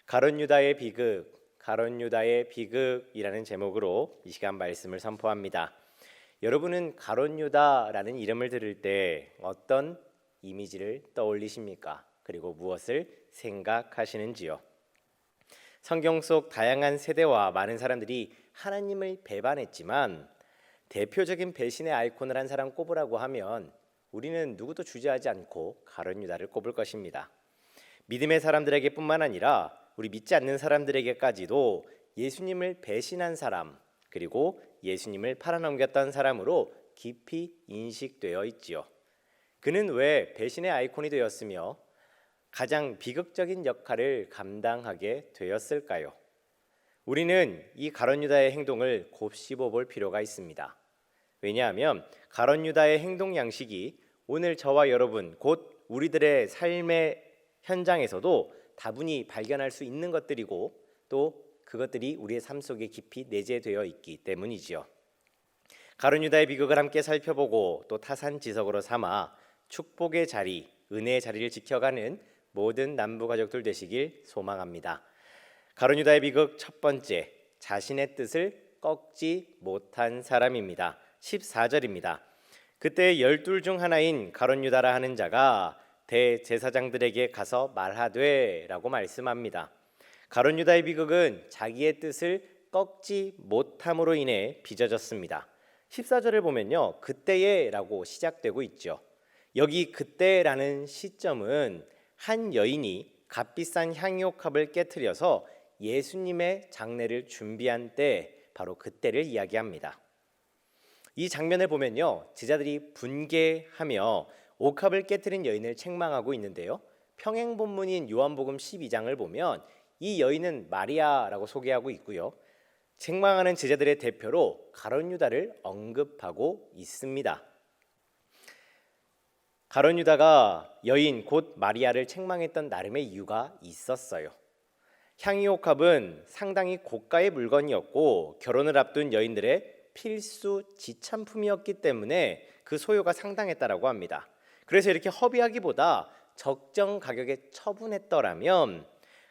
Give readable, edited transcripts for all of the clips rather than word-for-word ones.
가룟 유다의 비극, 가룟 유다의 비극이라는 제목으로 이 시간 말씀을 선포합니다. 여러분은 가룟 유다라는 이름을 들을 때 어떤 이미지를 떠올리십니까? 그리고 무엇을 생각하시는지요? 성경 속 다양한 세대와 많은 사람들이 하나님을 배반했지만 대표적인 배신의 아이콘을 한 사람 꼽으라고 하면 우리는 누구도 주저하지 않고 가룟 유다를 꼽을 것입니다. 믿음의 사람들에게 뿐만 아니라 우리 믿지 않는 사람들에게까지도 예수님을 배신한 사람, 그리고 예수님을 팔아넘겼던 사람으로 깊이 인식되어 있지요. 그는 왜 배신의 아이콘이 되었으며 가장 비극적인 역할을 감당하게 되었을까요? 우리는 이 가룟 유다의 행동을 곱씹어 볼 필요가 있습니다. 왜냐하면 가룟 유다의 행동 양식이 오늘 저와 여러분, 곧 우리들의 삶의 현장에서도 다분히 발견할 수 있는 것들이고 또 그것들이 우리의 삶 속에 깊이 내재되어 있기 때문이지요. 가룟 유다의 비극을 함께 살펴보고 또 타산지석으로 삼아 축복의 자리, 은혜의 자리를 지켜가는 모든 남부 가족들 되시길 소망합니다. 가룟 유다의 비극 첫 번째, 자신의 뜻을 꺾지 못한 사람입니다. 14절입니다. 그때 12 중 하나인 가룟 유다라 하는 자가 대제사장들에게 가서 말하되 라고 말씀합니다. 가룟 유다의 비극은 자기의 뜻을 꺾지 못함으로 인해 빚어졌습니다. 14절을 보면요, 그때에 라고 시작되고 있죠. 여기 그때라는 시점은 한 여인이 값비싼 향유옥합을 깨트려서 예수님의 장례를 준비한 때, 바로 그때를 이야기합니다. 이 장면을 보면요, 제자들이 분개하며 옥합을 깨트린 여인을 책망하고 있는데요, 평행 본문인 요한복음 12장을 보면 이 여인은 마리아라고 소개하고 있고요, 책망하는 제자들의 대표로 가룟 유다를 언급하고 있습니다. 가룟 유다가 여인 곧 마리아를 책망했던 나름의 이유가 있었어요. 향유옥합은 상당히 고가의 물건이었고 결혼을 앞둔 여인들의 필수 지참품이었기 때문에 그 소요가 상당했다라고 합니다. 그래서 이렇게 허비하기보다 적정 가격에 처분했더라면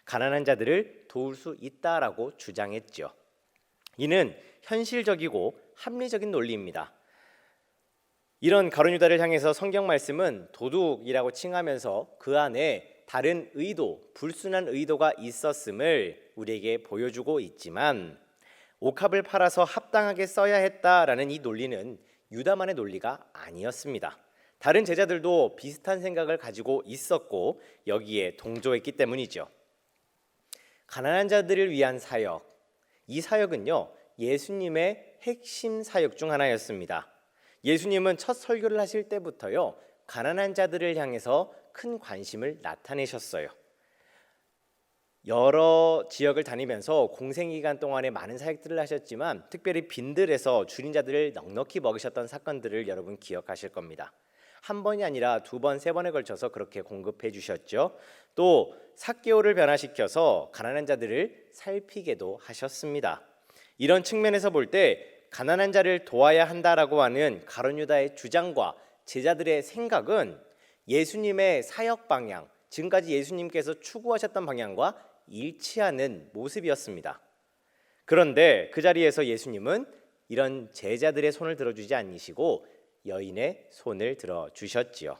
가난한 자들을 도울 수 있다라고 주장했죠. 이는 현실적이고 합리적인 논리입니다. 이런 가룟 유다를 향해서 성경 말씀은 도둑이라고 칭하면서 그 안에 다른 의도, 불순한 의도가 있었음을 우리에게 보여주고 있지만 옥합을 팔아서 합당하게 써야 했다라는 이 논리는 유다만의 논리가 아니었습니다. 다른 제자들도 비슷한 생각을 가지고 있었고 여기에 동조했기 때문이죠. 가난한 자들을 위한 사역, 이 사역은요, 예수님의 핵심 사역 중 하나였습니다. 예수님은 첫 설교를 하실 때부터요, 가난한 자들을 향해서 큰 관심을 나타내셨어요. 여러 지역을 다니면서 공생기간 동안에 많은 사역들을 하셨지만 특별히 빈들에서 줄인 자들을 넉넉히 먹이셨던 사건들을 여러분 기억하실 겁니다. 한 번이 아니라 두 번, 세 번에 걸쳐서 그렇게 공급해 주셨죠. 또 삭개오를 변화시켜서 가난한 자들을 살피게도 하셨습니다. 이런 측면에서 볼 때 가난한 자를 도와야 한다라고 하는 가룟 유다의 주장과 제자들의 생각은 예수님의 사역 방향, 지금까지 예수님께서 추구하셨던 방향과 일치하는 모습이었습니다. 그런데 그 자리에서 예수님은 이런 제자들의 손을 들어주지 않으시고 여인의 손을 들어주셨지요.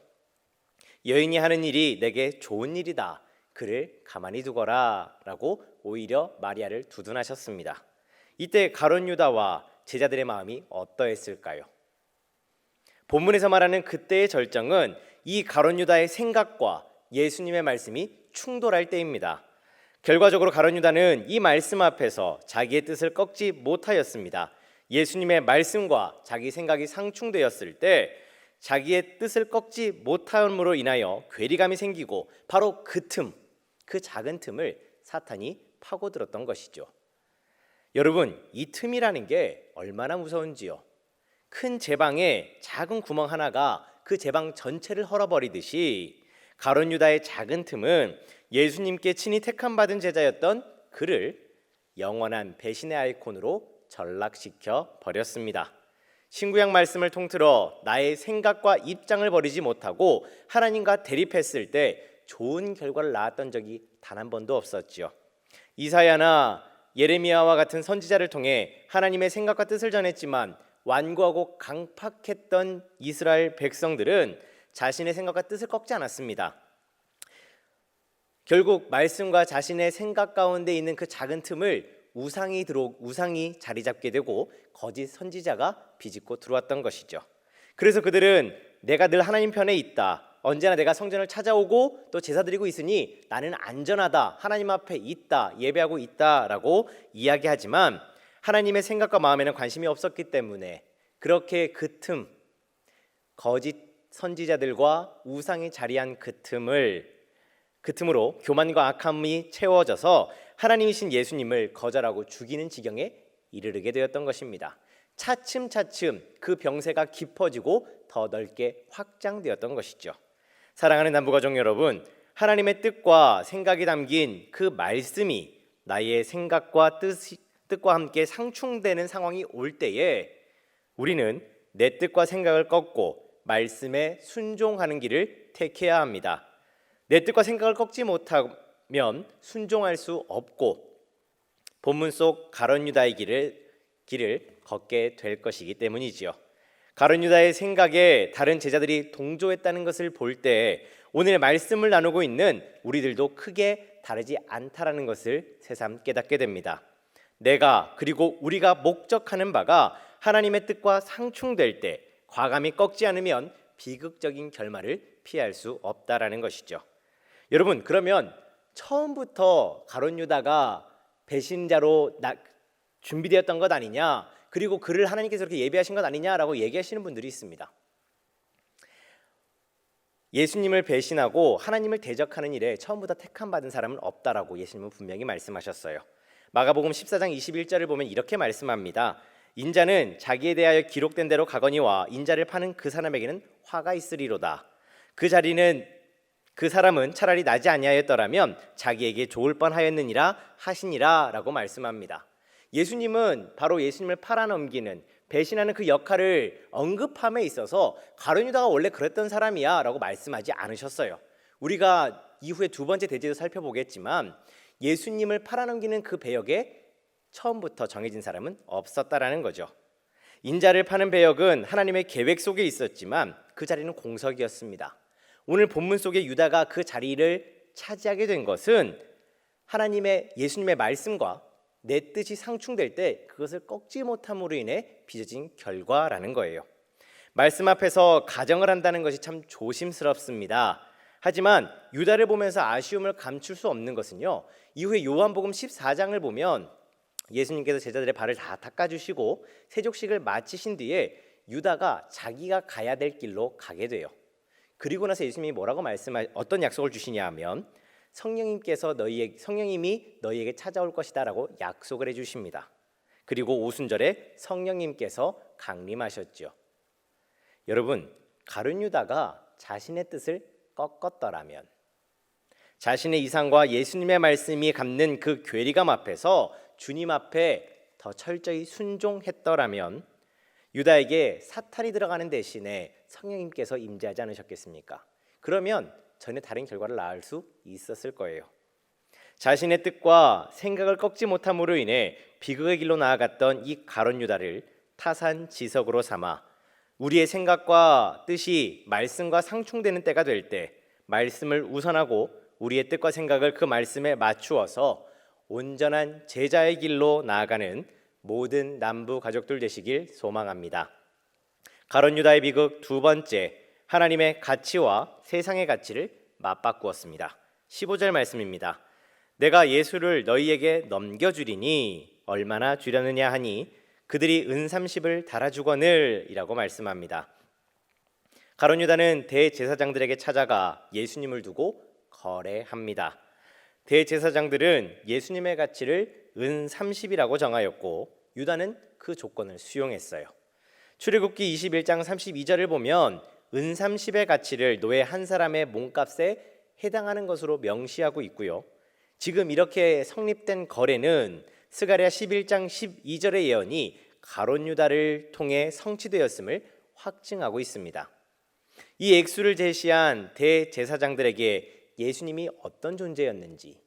여인이 하는 일이 내게 좋은 일이다, 그를 가만히 두거라 라고 오히려 마리아를 두둔하셨습니다. 이때 가룟 유다와 제자들의 마음이 어떠했을까요? 본문에서 말하는 그때의 절정은 이 가룟 유다의 생각과 예수님의 말씀이 충돌할 때입니다. 결과적으로 가룟 유다는 이 말씀 앞에서 자기의 뜻을 꺾지 못하였습니다. 예수님의 말씀과 자기 생각이 상충되었을 때 자기의 뜻을 꺾지 못함으로 인하여 괴리감이 생기고 바로 그 틈, 그 작은 틈을 사탄이 파고들었던 것이죠. 여러분, 이 틈이라는 게 얼마나 무서운지요. 큰 제방에 작은 구멍 하나가 그 제방 전체를 헐어버리듯이 가룟 유다의 작은 틈은 예수님께 친히 택함받은 제자였던 그를 영원한 배신의 아이콘으로 전락시켜 버렸습니다. 신구약 말씀을 통틀어 나의 생각과 입장을 버리지 못하고 하나님과 대립했을 때 좋은 결과를 낳았던 적이 단 한 번도 없었지요. 이사야나 예레미야와 같은 선지자를 통해 하나님의 생각과 뜻을 전했지만 완고하고 강팍했던 이스라엘 백성들은 자신의 생각과 뜻을 꺾지 않았습니다. 결국 말씀과 자신의 생각 가운데 있는 그 작은 틈을 우상이 자리 잡게 되고 거짓 선지자가 비집고 들어왔던 것이죠. 그래서 그들은 내가 늘 하나님 편에 있다, 언제나 내가 성전을 찾아오고 또 제사 드리고 있으니 나는 안전하다, 하나님 앞에 있다, 예배하고 있다라고 이야기하지만 하나님의 생각과 마음에는 관심이 없었기 때문에 그렇게 그 틈, 거짓 선지자들과 우상이 자리한 그 틈으로 교만과 악함이 채워져서 하나님이신 예수님을 거절하고 죽이는 지경에 이르게 되었던 것입니다. 차츰차츰 그 병세가 깊어지고 더 넓게 확장되었던 것이죠. 사랑하는 남부가족 여러분, 하나님의 뜻과 생각이 담긴 그 말씀이 나의 생각과 뜻과 함께 상충되는 상황이 올 때에 우리는 내 뜻과 생각을 꺾고 말씀에 순종하는 길을 택해야 합니다. 내 뜻과 생각을 꺾지 못하면 순종할 수 없고 본문 속 가룟 유다의 길을 걷게 될 것이기 때문이지요. 가룟 유다의 생각에 다른 제자들이 동조했다는 것을 볼 때 오늘 말씀을 나누고 있는 우리들도 크게 다르지 않다라는 것을 새삼 깨닫게 됩니다. 그리고 우리가 목적하는 바가 하나님의 뜻과 상충될 때 과감히 꺾지 않으면 비극적인 결말을 피할 수 없다라는 것이죠. 여러분, 그러면 처음부터 가룟 유다가 배신자로 준비되었던 것 아니냐, 그리고 그를 하나님께서 그렇게 예비하신 것 아니냐라고 얘기하시는 분들이 있습니다. 예수님을 배신하고 하나님을 대적하는 일에 처음부터 택함 받은 사람은 없다라고 예수님은 분명히 말씀하셨어요. 마가복음 14장 21절을 보면 이렇게 말씀합니다. 인자는 자기에 대하여 기록된 대로 가거니와 인자를 파는 그 사람에게는 화가 있으리로다. 그 사람은 차라리 나지 아니하였더라면 자기에게 좋을 뻔하였느니라 하시니라 라고 말씀합니다. 예수님은 바로 예수님을 팔아넘기는, 배신하는 그 역할을 언급함에 있어서 가룟 유다가 원래 그랬던 사람이야 라고 말씀하지 않으셨어요. 우리가 이후에 두 번째 대제도 살펴보겠지만 예수님을 팔아넘기는 그 배역에 처음부터 정해진 사람은 없었다라는 거죠. 인자를 파는 배역은 하나님의 계획 속에 있었지만 그 자리는 공석이었습니다. 오늘 본문 속에 유다가 그 자리를 차지하게 된 것은 예수님의 말씀과 내 뜻이 상충될 때 그것을 꺾지 못함으로 인해 빚어진 결과라는 거예요. 말씀 앞에서 가정을 한다는 것이 참 조심스럽습니다. 하지만 유다를 보면서 아쉬움을 감출 수 없는 것은요, 이후에 요한복음 14장을 보면 예수님께서 제자들의 발을 다 닦아주시고 세족식을 마치신 뒤에 유다가 자기가 가야 될 길로 가게 돼요. 그리고 나서 예수님이 어떤 약속을 주시냐 하면 성령님이 너희에게 찾아올 것이다라고 약속을 해주십니다. 그리고 오순절에 성령님께서 강림하셨죠. 여러분, 가룟 유다가 자신의 뜻을 꺾었더라면, 자신의 이상과 예수님의 말씀이 갖는 그 괴리감 앞에서 주님 앞에 더 철저히 순종했더라면 유다에게 사탄이 들어가는 대신에 성령님께서 임재하지 않으셨겠습니까? 그러면 전혀 다른 결과를 낳을 수 있었을 거예요. 자신의 뜻과 생각을 꺾지 못함으로 인해 비극의 길로 나아갔던 이 가룟 유다를 타산지석으로 삼아 우리의 생각과 뜻이 말씀과 상충되는 때가 될 때 말씀을 우선하고 우리의 뜻과 생각을 그 말씀에 맞추어서 온전한 제자의 길로 나아가는 모든 남부 가족들 되시길 소망합니다. 가룟 유다의 비극 두 번째, 하나님의 가치와 세상의 가치를 맞바꾸었습니다. 15절 말씀입니다. 내가 예수를 너희에게 넘겨주리니 얼마나 주려느냐 하니 그들이 은 30을 달아주거늘 이라고 말씀합니다. 가룟 유다는 대제사장들에게 찾아가 예수님을 두고 거래합니다. 대제사장들은 예수님의 가치를 은 30이라고 정하였고 유다는 그 조건을 수용했어요. 출애굽기 21장 32절을 보면 은 30의 가치를 노예 한 사람의 몸값에 해당하는 것으로 명시하고 있고요. 지금 이렇게 성립된 거래는 스가랴 11장 12절의 예언이 가룟 유다를 통해 성취되었음을 확증하고 있습니다. 이 액수를 제시한 대제사장들에게 예수님이 어떤 존재였는지,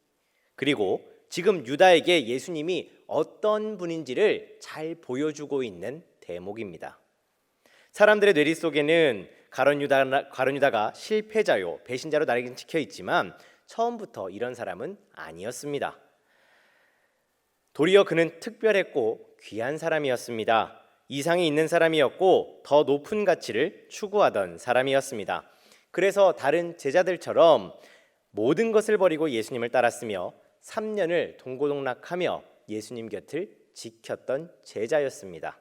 그리고 지금 유다에게 예수님이 어떤 분인지를 잘 보여주고 있는 대목입니다. 사람들의 뇌리 속에는 가룟 유다가 실패자요 배신자로 날개 찍혀 있지만 처음부터 이런 사람은 아니었습니다. 도리어 그는 특별했고 귀한 사람이었습니다. 이상이 있는 사람이었고 더 높은 가치를 추구하던 사람이었습니다. 그래서 다른 제자들처럼 모든 것을 버리고 예수님을 따랐으며 3년을 동고동락하며 예수님 곁을 지켰던 제자였습니다.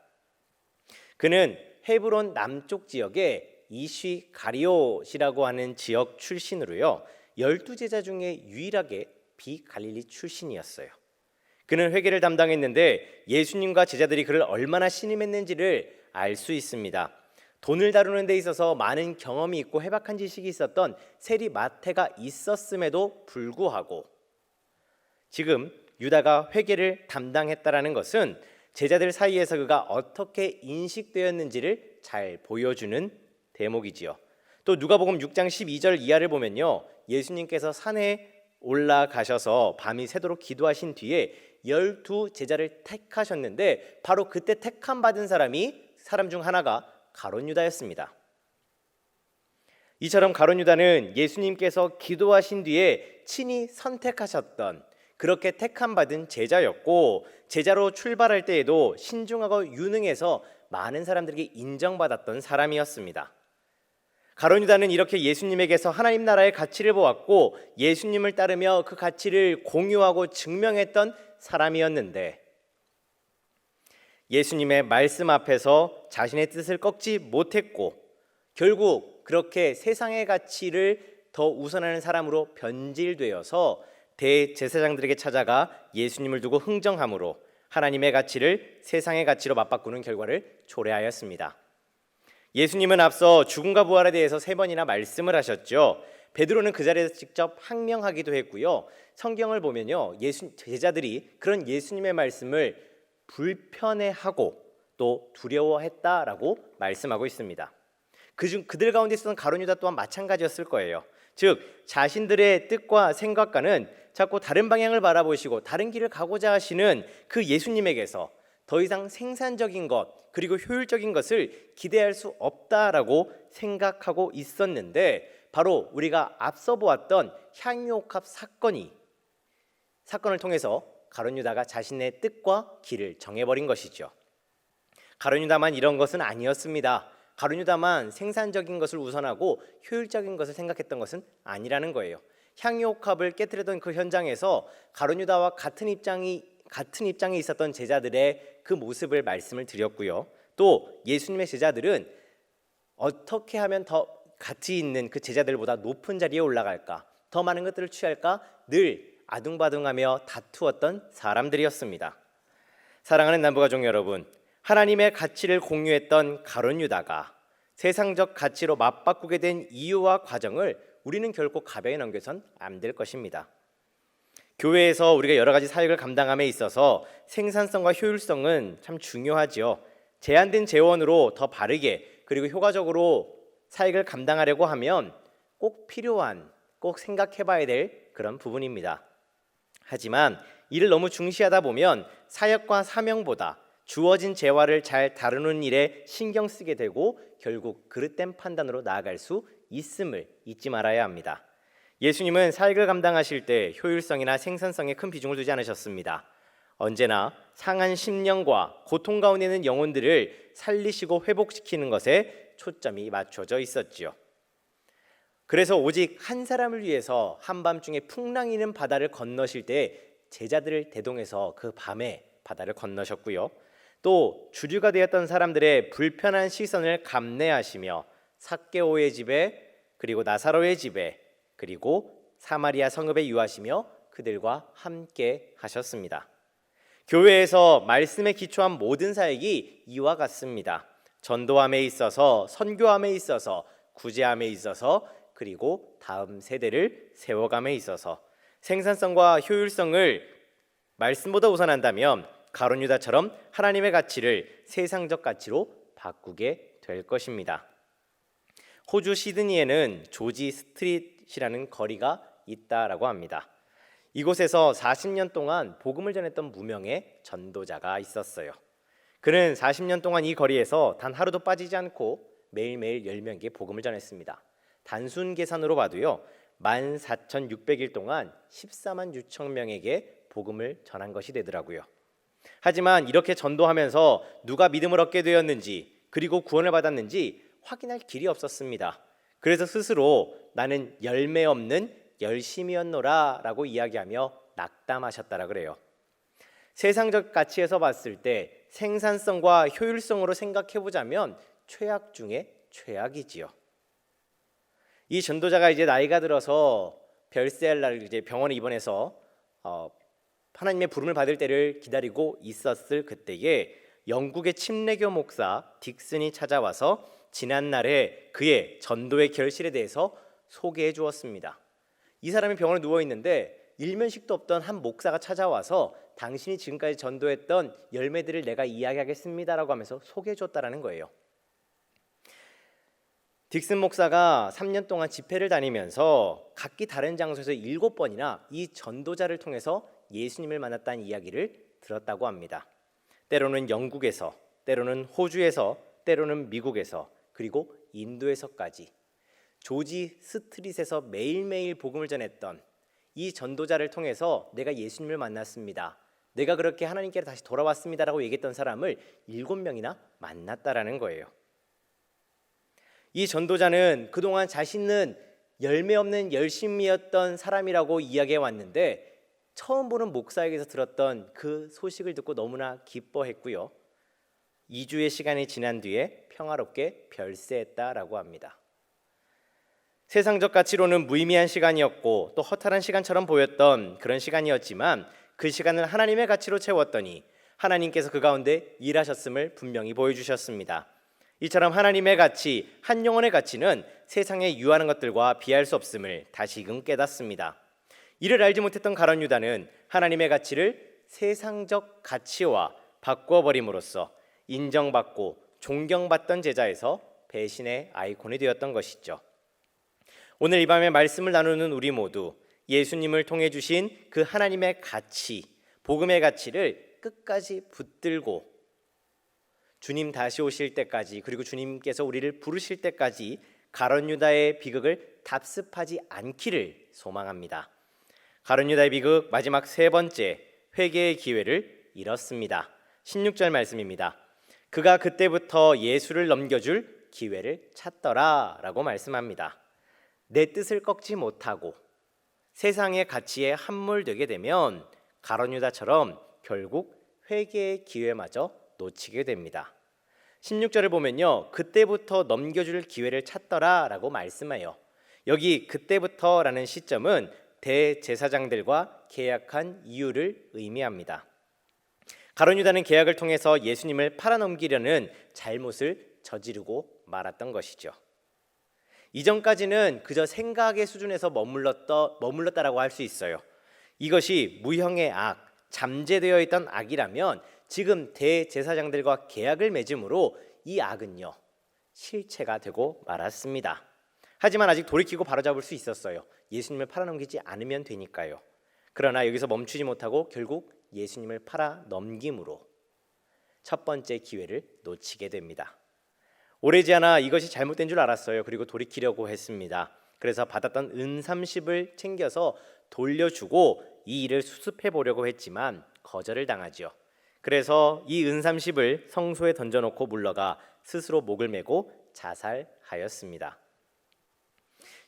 그는 헤브론 남쪽 지역의 이쉬 가리옷이라고 하는 지역 출신으로요 12제자 중에 유일하게 비갈릴리 출신이었어요. 그는 회계를 담당했는데 예수님과 제자들이 그를 얼마나 신임했는지를 알 수 있습니다. 돈을 다루는 데 있어서 많은 경험이 있고 해박한 지식이 있었던 세리 마태가 있었음에도 불구하고 지금 유다가 회계를 담당했다라는 것은 제자들 사이에서 그가 어떻게 인식되었는지를 잘 보여주는 대목이지요. 또 누가복음 6장 12절 이하를 보면요 예수님께서 산에 올라가셔서 밤이 새도록 기도하신 뒤에 12 제자를 택하셨는데 바로 그때 택함 받은 사람 중 하나가 가룟 유다였습니다. 이처럼 가룟 유다는 예수님께서 기도하신 뒤에 친히 선택하셨던 그렇게 택함 받은 제자였고 제자로 출발할 때에도 신중하고 유능해서 많은 사람들에게 인정받았던 사람이었습니다. 가룟 유다는 이렇게 예수님에게서 하나님 나라의 가치를 보았고 예수님을 따르며 그 가치를 공유하고 증명했던 사람이었는데 예수님의 말씀 앞에서 자신의 뜻을 꺾지 못했고 결국 그렇게 세상의 가치를 더 우선하는 사람으로 변질되어서 대제사장들에게 찾아가 예수님을 두고 흥정함으로 하나님의 가치를 세상의 가치로 맞바꾸는 결과를 초래하였습니다. 예수님은 앞서 죽음과 부활에 대해서 3번이나 말씀을 하셨죠. 베드로는 그 자리에서 직접 항명하기도 했고요. 성경을 보면요, 제자들이 그런 예수님의 말씀을 불편해하고 또 두려워했다라고 말씀하고 있습니다. 그들 가운데 있었던 가룟 유다 또한 마찬가지였을 거예요. 즉 자신들의 뜻과 생각과는 자꾸 다른 방향을 바라보시고 다른 길을 가고자 하시는 그 예수님에게서 더 이상 생산적인 것 그리고 효율적인 것을 기대할 수 없다라고 생각하고 있었는데 바로 우리가 앞서 보았던 향유옥합 사건을 통해서 가룟 유다가 자신의 뜻과 길을 정해버린 것이죠. 가룟 유다만 이런 것은 아니었습니다. 가룟 유다만 생산적인 것을 우선하고 효율적인 것을 생각했던 것은 아니라는 거예요. 향유옥합을 깨뜨리던 그 현장에서 가룟 유다와 같은 입장에 있었던 제자들의 그 모습을 말씀을 드렸고요. 또 예수님의 제자들은 어떻게 하면 더 가치 있는 그 제자들보다 높은 자리에 올라갈까, 더 많은 것들을 취할까 늘 아둥바둥하며 다투었던 사람들이었습니다. 사랑하는 남부가족 여러분, 하나님의 가치를 공유했던 가룟 유다가 세상적 가치로 맞바꾸게 된 이유와 과정을 우리는 결코 가벼이 넘겨선 안 될 것입니다. 교회에서 우리가 여러 가지 사역을 감당함에 있어서 생산성과 효율성은 참 중요하지요. 제한된 재원으로 더 바르게 그리고 효과적으로 사역을 감당하려고 하면 꼭 필요한, 꼭 생각해봐야 될 그런 부분입니다. 하지만 이를 너무 중시하다 보면 사역과 사명보다 주어진 재화를 잘 다루는 일에 신경 쓰게 되고 결국 그릇된 판단으로 나아갈 수 있음을 잊지 말아야 합니다. 예수님은 사역을 감당하실 때 효율성이나 생산성에 큰 비중을 두지 않으셨습니다. 언제나 상한 심령과 고통 가운데 있는 영혼들을 살리시고 회복시키는 것에 초점이 맞춰져 있었지요. 그래서 오직 한 사람을 위해서 한밤중에 풍랑이는 바다를 건너실 때 제자들을 대동해서 그 밤에 바다를 건너셨고요. 또 주류가 되었던 사람들의 불편한 시선을 감내하시며 삭개오의 집에 그리고 나사로의 집에 그리고 사마리아 성읍에 유하시며 그들과 함께 하셨습니다. 교회에서 말씀에 기초한 모든 사역이 이와 같습니다. 전도함에 있어서, 선교함에 있어서, 구제함에 있어서, 그리고 다음 세대를 세워감에 있어서 생산성과 효율성을 말씀보다 우선한다면 가룟 유다처럼 하나님의 가치를 세상적 가치로 바꾸게 될 것입니다. 호주 시드니에는 조지 스트릿이라는 거리가 있다라고 합니다. 이곳에서 40년 동안 복음을 전했던 무명의 전도자가 있었어요. 그는 40년 동안 이 거리에서 단 하루도 빠지지 않고 매일매일 10명에게 복음을 전했습니다. 단순 계산으로 봐도요, 14,600일 동안 14만 6천 명에게 복음을 전한 것이 되더라고요. 하지만 이렇게 전도하면서 누가 믿음을 얻게 되었는지 그리고 구원을 받았는지 확인할 길이 없었습니다. 그래서 스스로 나는 열매 없는 열심이었노라 라고 이야기하며 낙담하셨다라 그래요. 세상적 가치에서 봤을 때 생산성과 효율성으로 생각해보자면 최악 중에 최악이지요. 이 전도자가 이제 나이가 들어서 별세할 날 이제 병원에 입원해서 하나님의 부름을 받을 때를 기다리고 있었을 그때에 영국의 침례교 목사 딕슨이 찾아와서 지난날에 그의 전도의 결실에 대해서 소개해 주었습니다. 이 사람이 병원에 누워 있는데 일면식도 없던 한 목사가 찾아와서 당신이 지금까지 전도했던 열매들을 내가 이야기하겠습니다라고 하면서 소개해 줬다라는 거예요. 딕슨 목사가 3년 동안 집회를 다니면서 각기 다른 장소에서 7번이나 이 전도자를 통해서 예수님을 만났다는 이야기를 들었다고 합니다. 때로는 영국에서, 때로는 호주에서, 때로는 미국에서, 그리고 인도에서까지 조지 스트릿에서 매일매일 복음을 전했던 이 전도자를 통해서 내가 예수님을 만났습니다. 내가 그렇게 하나님께로 다시 돌아왔습니다라고 얘기했던 사람을 7명이나 만났다라는 거예요. 이 전도자는 그동안 자신은 열매 없는 열심이었던 사람이라고 이야기해 왔는데 처음 보는 목사에게서 들었던 그 소식을 듣고 너무나 기뻐했고요. 2주의 시간이 지난 뒤에 평화롭게 별세했다라고 합니다. 세상적 가치로는 무의미한 시간이었고 또 허탈한 시간처럼 보였던 그런 시간이었지만 그 시간을 하나님의 가치로 채웠더니 하나님께서 그 가운데 일하셨음을 분명히 보여주셨습니다. 이처럼 하나님의 가치, 한 영혼의 가치는 세상에 유하는 것들과 비할 수 없음을 다시금 깨닫습니다. 이를 알지 못했던 가룟 유다는 하나님의 가치를 세상적 가치와 바꿔버림으로써 인정받고 존경받던 제자에서 배신의 아이콘이 되었던 것이죠. 오늘 이 밤에 말씀을 나누는 우리 모두 예수님을 통해 주신 그 하나님의 가치, 복음의 가치를 끝까지 붙들고 주님 다시 오실 때까지, 그리고 주님께서 우리를 부르실 때까지 가룟 유다의 비극을 답습하지 않기를 소망합니다. 가룟 유다의 비극 마지막 세 번째, 회개의 기회를 잃었습니다. 16절 말씀입니다. 그가 그때부터 예수를 넘겨줄 기회를 찾더라 라고 말씀합니다. 내 뜻을 꺾지 못하고 세상의 가치에 함몰되게 되면 가룟 유다처럼 결국 회개의 기회마저 놓치게 됩니다. 16절을 보면요, 그때부터 넘겨줄 기회를 찾더라 라고 말씀해요. 여기 그때부터라는 시점은 대제사장들과 계약한 이유를 의미합니다. 가룟 유다는 계약을 통해서 예수님을 팔아넘기려는 잘못을 저지르고 말았던 것이죠. 이전까지는 그저 생각의 수준에서 머물렀다라고 할 수 있어요. 이것이 무형의 악, 잠재되어 있던 악이라면 지금 대제사장들과 계약을 맺음으로 이 악은요 실체가 되고 말았습니다. 하지만 아직 돌이키고 바로잡을 수 있었어요. 예수님을 팔아넘기지 않으면 되니까요. 그러나 여기서 멈추지 못하고 결국 예수님을 팔아넘김으로 첫 번째 기회를 놓치게 됩니다. 오래지 않아 이것이 잘못된 줄 알았어요. 그리고 돌이키려고 했습니다. 그래서 받았던 은 30을 챙겨서 돌려주고 이 일을 수습해 보려고 했지만 거절을 당하지요. 그래서 이 은 30을 성소에 던져놓고 물러가 스스로 목을 메고 자살하였습니다.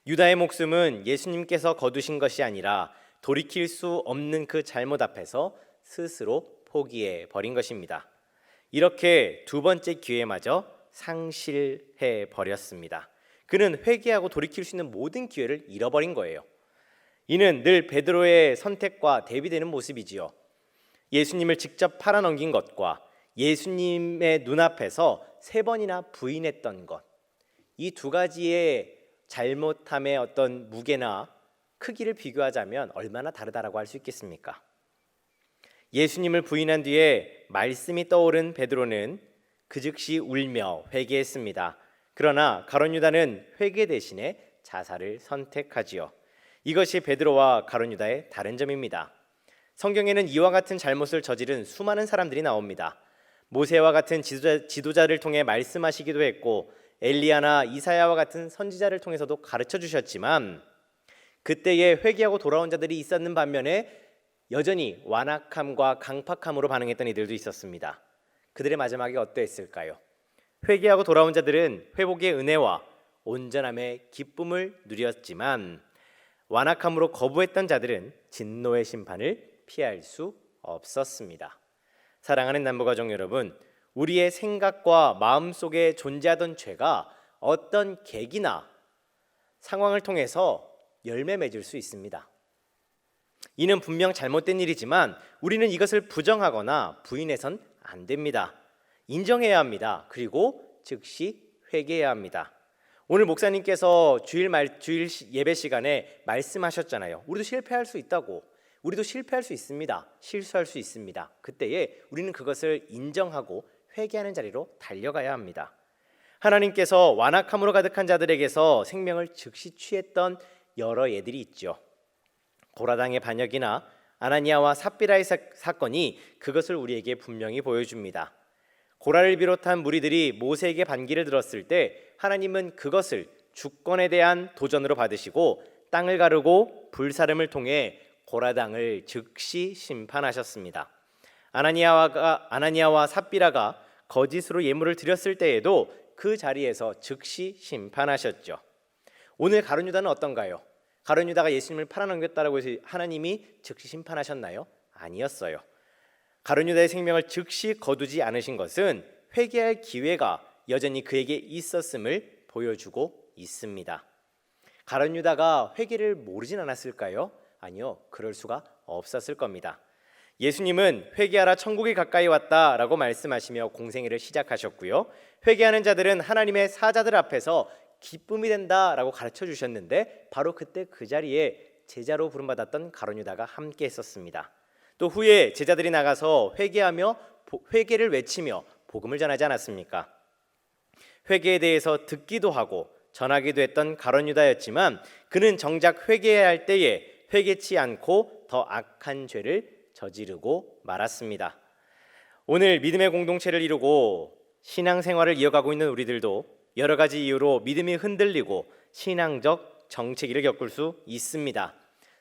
유다의 목숨은 예수님께서 거두신 것이 아니라 돌이킬 수 없는 그 잘못 앞에서 스스로 포기해 버린 것입니다. 이렇게 두 번째 기회마저 상실해 버렸습니다. 그는 회개하고 돌이킬 수 있는 모든 기회를 잃어버린 거예요. 이는 늘 베드로의 선택과 대비되는 모습이지요. 예수님을 직접 팔아넘긴 것과 예수님의 눈앞에서 3번이나 부인했던 것, 이 두 가지의 잘못함의 어떤 무게나 크기를 비교하자면 얼마나 다르다라고 할 수 있겠습니까? 예수님을 부인한 뒤에 말씀이 떠오른 베드로는 그 즉시 울며 회개했습니다. 그러나 가룟 유다는 회개 대신에 자살을 선택하지요. 이것이 베드로와 가룟 유다의 다른 점입니다. 성경에는 이와 같은 잘못을 저지른 수많은 사람들이 나옵니다. 모세와 같은 지도자를 통해 말씀하시기도 했고 엘리야나 이사야와 같은 선지자를 통해서도 가르쳐 주셨지만 그때에 회개하고 돌아온 자들이 있었는 반면에 여전히 완악함과 강팍함으로 반응했던 이들도 있었습니다. 그들의 마지막이 어떠했을까요? 회개하고 돌아온 자들은 회복의 은혜와 온전함의 기쁨을 누렸지만 완악함으로 거부했던 자들은 진노의 심판을 피할 수 없었습니다. 사랑하는 남부가족 여러분, 우리의 생각과 마음 속에 존재하던 죄가 어떤 계기나 상황을 통해서 열매 맺을 수 있습니다. 이는 분명 잘못된 일이지만 우리는 이것을 부정하거나 부인해선 안 됩니다. 인정해야 합니다. 그리고 즉시 회개해야 합니다. 오늘 목사님께서 주일 예배 시간에 말씀하셨잖아요. 우리도 실패할 수 있다고. 우리도 실패할 수 있습니다. 실수할 수 있습니다. 그때에 우리는 그것을 인정하고 회개하는 자리로 달려가야 합니다. 하나님께서 완악함으로 가득한 자들에게서 생명을 즉시 취했던 여러 예들이 있죠. 고라당의 반역이나 아나니아와 삽비라의 사건이 그것을 우리에게 분명히 보여줍니다. 고라를 비롯한 무리들이 모세에게 반기를 들었을 때 하나님은 그것을 주권에 대한 도전으로 받으시고 땅을 가르고 불사름을 통해 고라당을 즉시 심판하셨습니다. 아나니아와 삽비라가 거짓으로 예물을 드렸을 때에도 그 자리에서 즉시 심판하셨죠. 오늘 가룟 유다는 어떤가요? 가룟 유다가 예수님을 팔아넘겼다라고 해서 하나님이 즉시 심판하셨나요? 아니었어요. 가룟 유다의 생명을 즉시 거두지 않으신 것은 회개할 기회가 여전히 그에게 있었음을 보여주고 있습니다. 가룟 유다가 회개를 모르진 않았을까요? 아니요, 그럴 수가 없었을 겁니다. 예수님은 회개하라 천국이 가까이 왔다라고 말씀하시며 공생애를 시작하셨고요. 회개하는 자들은 하나님의 사자들 앞에서 기쁨이 된다라고 가르쳐 주셨는데 바로 그때 그 자리에 제자로 부름받았던 가룟 유다가 함께 했었습니다. 또 후에 제자들이 나가서 회개를 외치며 복음을 전하지 않았습니까? 회개에 대해서 듣기도 하고 전하기도 했던 가룟 유다였지만 그는 정작 회개해야 할 때에 회개치 않고 더 악한 죄를 저지르고 말았습니다. 오늘 믿음의 공동체를 이루고 신앙생활을 이어가고 있는 우리들도 여러 가지 이유로 믿음이 흔들리고 신앙적 정체기를 겪을 수 있습니다.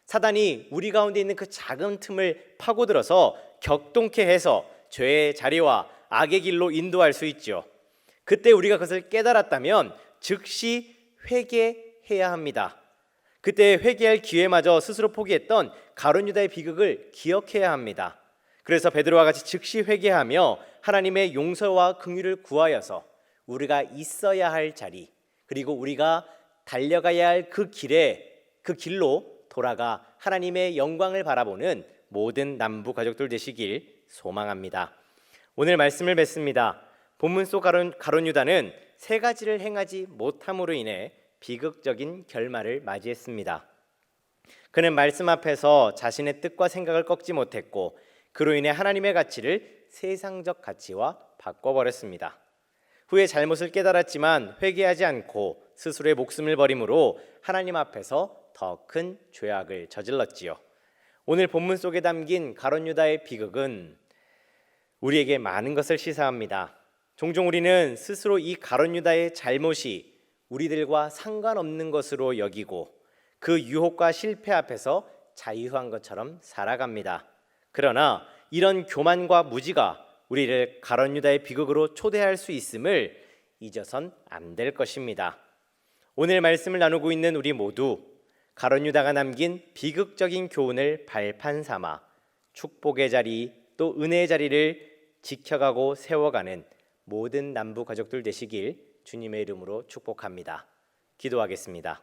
사단이 우리 가운데 있는 그 작은 틈을 파고들어서 격동케 해서 죄의 자리와 악의 길로 인도할 수 있죠. 그때 우리가 그것을 깨달았다면 즉시 회개해야 합니다. 그때 회개할 기회마저 스스로 포기했던 가룟 유다의 비극을 기억해야 합니다. 그래서 베드로와 같이 즉시 회개하며 하나님의 용서와 긍휼을 구하여서 우리가 있어야 할 자리 그리고 우리가 달려가야 할 그 길로 돌아가 하나님의 영광을 바라보는 모든 남부 가족들 되시길 소망합니다. 오늘 말씀을 맺습니다. 본문 속 가룟 유다는 세 가지를 행하지 못함으로 인해 비극적인 결말을 맞이했습니다. 그는 말씀 앞에서 자신의 뜻과 생각을 꺾지 못했고 그로 인해 하나님의 가치를 세상적 가치와 바꿔버렸습니다. 후에 잘못을 깨달았지만 회개하지 않고 스스로의 목숨을 버림으로 하나님 앞에서 더 큰 죄악을 저질렀지요. 오늘 본문 속에 담긴 가룟 유다의 비극은 우리에게 많은 것을 시사합니다. 종종 우리는 스스로 이 가룟 유다의 잘못이 우리들과 상관없는 것으로 여기고 그 유혹과 실패 앞에서 자유한 것처럼 살아갑니다. 그러나 이런 교만과 무지가 우리를 가룟 유다의 비극으로 초대할 수 있음을 잊어선 안 될 것입니다. 오늘 말씀을 나누고 있는 우리 모두 가룟 유다가 남긴 비극적인 교훈을 발판 삼아 축복의 자리 또 은혜의 자리를 지켜가고 세워가는 모든 남부 가족들 되시길 주님의 이름으로 축복합니다. 기도하겠습니다.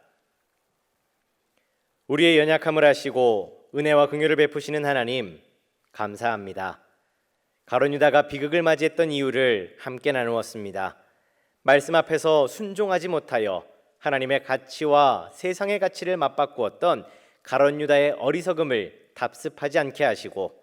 우리의 연약함을 아시고 은혜와 긍휼을 베푸시는 하나님 감사합니다. 가룟 유다가 비극을 맞이했던 이유를 함께 나누었습니다. 말씀 앞에서 순종하지 못하여 하나님의 가치와 세상의 가치를 맞바꾸었던 가룟 유다의 어리석음을 답습하지 않게 하시고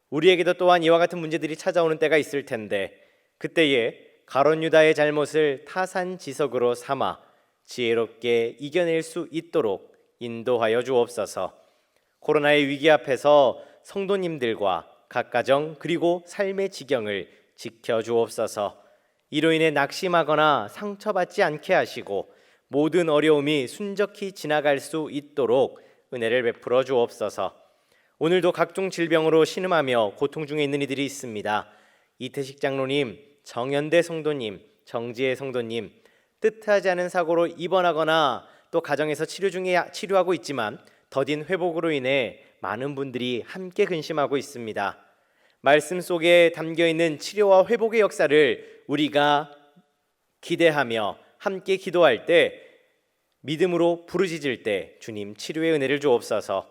우리에게도 또한 이와 같은 문제들이 찾아오는 때가 있을 텐데 그때에 가룟 유다의 잘못을 타산지석으로 삼아 지혜롭게 이겨낼 수 있도록 인도하여 주옵소서. 코로나의 위기 앞에서 성도님들과 각 가정 그리고 삶의 지경을 지켜 주옵소서. 이로 인해 낙심하거나 상처받지 않게 하시고 모든 어려움이 순적히 지나갈 수 있도록 은혜를 베풀어 주옵소서. 오늘도 각종 질병으로 신음하며 고통 중에 있는 이들이 있습니다. 이태식 장로님, 정연대 성도님, 정지혜 성도님, 뜻하지 않은 사고로 입원하거나 또 가정에서 치료하고 있지만 더딘 회복으로 인해 많은 분들이 함께 근심하고 있습니다. 말씀 속에 담겨있는 치료와 회복의 역사를 우리가 기대하며 함께 기도할 때, 믿음으로 부르짖을 때 주님 치료의 은혜를 주옵소서.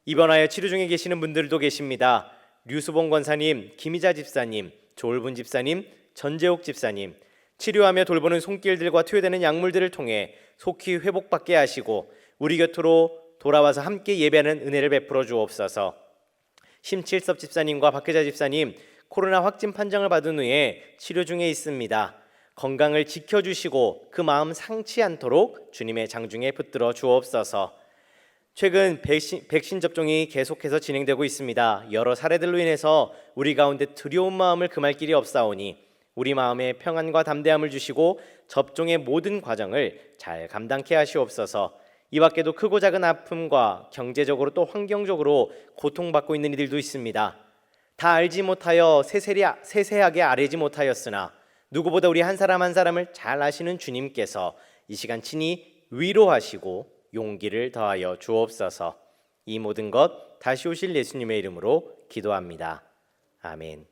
입원하여 치료 중에 계시는 분들도 계십니다. 류수봉 권사님, 김희자 집사님, 조을분 집사님, 전재옥 집사님, 치료하며 돌보는 손길들과 투여되는 약물들을 통해 속히 회복받게 하시고 우리 곁으로 돌아와서 함께 예배하는 은혜를 베풀어 주옵소서. 심칠섭 집사님과 박혜자 집사님, 코로나 확진 판정을 받은 후에 치료 중에 있습니다. 건강을 지켜주시고 그 마음 상치 않도록 주님의 장중에 붙들어 주옵소서. 최근 백신 접종이 계속해서 진행되고 있습니다. 여러 사례들로 인해서 우리 가운데 두려운 마음을 금할 길이 없사오니 우리 마음에 평안과 담대함을 주시고 접종의 모든 과정을 잘 감당케 하시옵소서. 이 밖에도 크고 작은 아픔과 경제적으로 또 환경적으로 고통받고 있는 이들도 있습니다. 다 알지 못하여 세세하게 아뢰지 못하였으나 누구보다 우리 한 사람 한 사람을 잘 아시는 주님께서 이 시간 친히 위로하시고 용기를 더하여 주옵소서. 이 모든 것 다시 오실 예수님의 이름으로 기도합니다. 아멘.